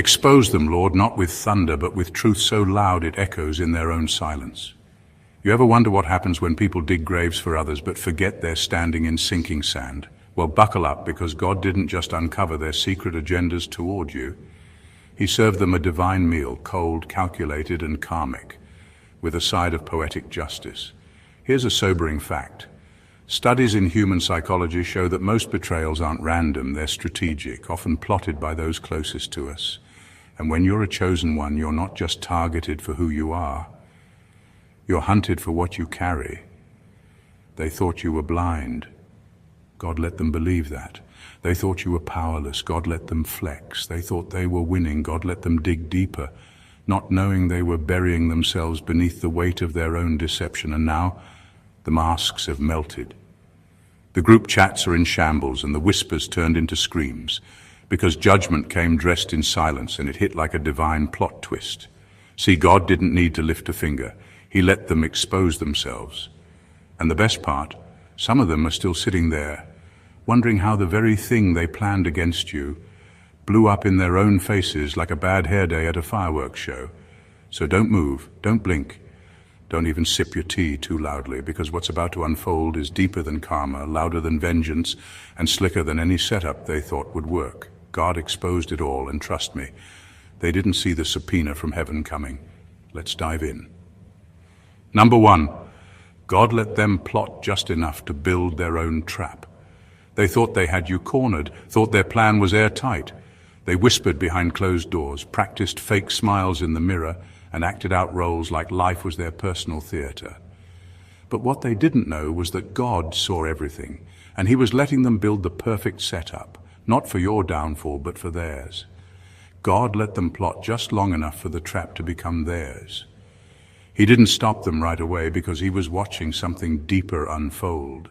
Expose them, Lord, not with thunder, but with truth so loud it echoes in their own silence. You ever wonder what happens when people dig graves for others but forget they're standing in sinking sand? Well, buckle up, because God didn't just uncover their secret agendas toward you. He served them a divine meal, cold, calculated, and karmic, with a side of poetic justice. Here's a sobering fact. Studies in human psychology show that most betrayals aren't random, they're strategic, often plotted by those closest to us. And when you're a chosen one, you're not just targeted for who you are. You're hunted for what you carry. They thought you were blind. God let them believe that. They thought you were powerless. God let them flex. They thought they were winning. God let them dig deeper, not knowing they were burying themselves beneath the weight of their own deception. And now the masks have melted. The group chats are in shambles and the whispers turned into screams, because judgment came dressed in silence, and it hit like a divine plot twist. See, God didn't need to lift a finger. He let them expose themselves. And the best part, some of them are still sitting there, wondering how the very thing they planned against you blew up in their own faces like a bad hair day at a fireworks show. So don't move, don't blink, don't even sip your tea too loudly, because what's about to unfold is deeper than karma, louder than vengeance, and slicker than any setup they thought would work. God exposed it all, and trust me, they didn't see the subpoena from heaven coming. Let's dive in. Number 1, God let them plot just enough to build their own trap. They thought they had you cornered, thought their plan was airtight. They whispered behind closed doors, practiced fake smiles in the mirror, and acted out roles like life was their personal theater. But what they didn't know was that God saw everything, and He was letting them build the perfect setup, not for your downfall, but for theirs. God let them plot just long enough for the trap to become theirs. He didn't stop them right away because He was watching something deeper unfold.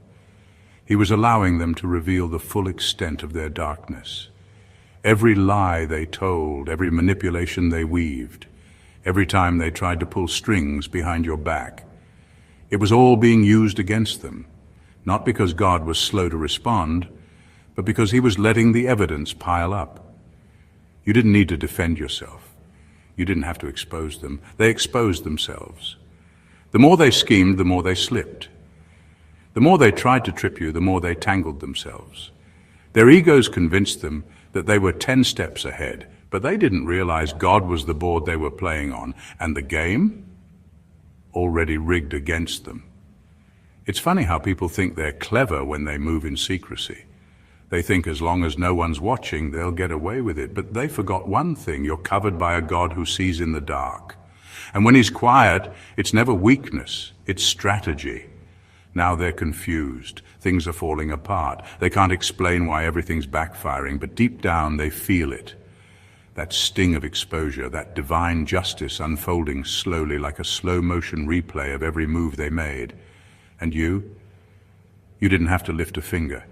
He was allowing them to reveal the full extent of their darkness. Every lie they told, every manipulation they weaved, every time they tried to pull strings behind your back, it was all being used against them, not because God was slow to respond, but because He was letting the evidence pile up. You didn't need to defend yourself. You didn't have to expose them. They exposed themselves. The more they schemed, the more they slipped. The more they tried to trip you, the more they tangled themselves. Their egos convinced them that they were 10 steps ahead, but they didn't realize God was the board they were playing on, and the game already rigged against them. It's funny how people think they're clever when they move in secrecy. They think as long as no one's watching, they'll get away with it. But they forgot one thing: you're covered by a God who sees in the dark. And when He's quiet, it's never weakness, it's strategy. Now they're confused. Things are falling apart. They can't explain why everything's backfiring, but deep down they feel it. That sting of exposure, that divine justice unfolding slowly like a slow-motion replay of every move they made. And you didn't have to lift a finger.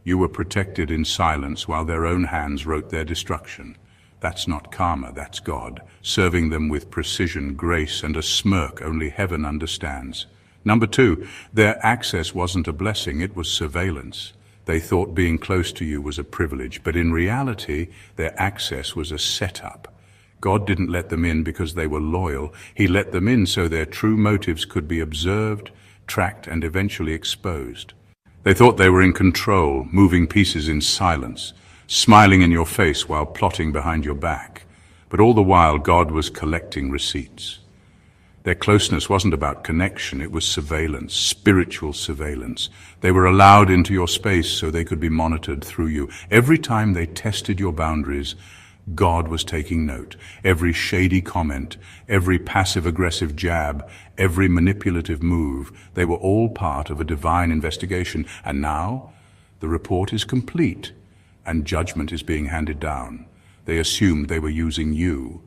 You were protected in silence while their own hands wrote their destruction. That's not karma, that's God, serving them with precision, grace, and a smirk only heaven understands. Number 2, their access wasn't a blessing, it was surveillance. They thought being close to you was a privilege, but in reality, their access was a setup. God didn't let them in because they were loyal. He let them in so their true motives could be observed, tracked, and eventually exposed. They thought they were in control, moving pieces in silence, smiling in your face while plotting behind your back. But all the while, God was collecting receipts. Their closeness wasn't about connection, it was surveillance, spiritual surveillance. They were allowed into your space so they could be monitored through you. Every time they tested your boundaries, God was taking note. Every shady comment, every passive-aggressive jab, every manipulative move, they were all part of a divine investigation. And now, the report is complete, and judgment is being handed down. They assumed they were using you.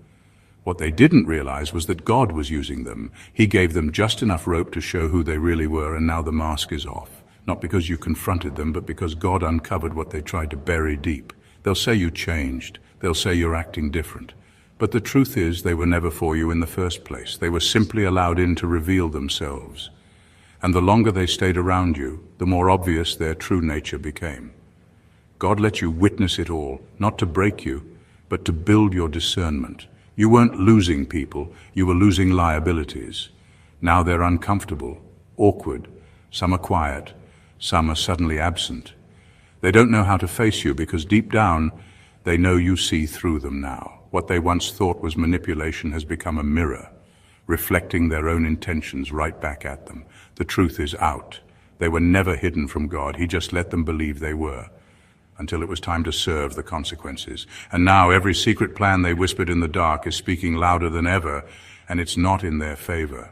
What they didn't realize was that God was using them. He gave them just enough rope to show who they really were, and now the mask is off. Not because you confronted them, but because God uncovered what they tried to bury deep. They'll say you changed. They'll say you're acting different. But the truth is, they were never for you in the first place. They were simply allowed in to reveal themselves. And the longer they stayed around you, the more obvious their true nature became. God let you witness it all, not to break you, but to build your discernment. You weren't losing people, you were losing liabilities. Now they're uncomfortable, awkward, some are quiet, some are suddenly absent. They don't know how to face you because deep down, they know you see through them now. What they once thought was manipulation has become a mirror, reflecting their own intentions right back at them. The truth is out. They were never hidden from God. He just let them believe they were, until it was time to serve the consequences. And now every secret plan they whispered in the dark is speaking louder than ever, and it's not in their favor.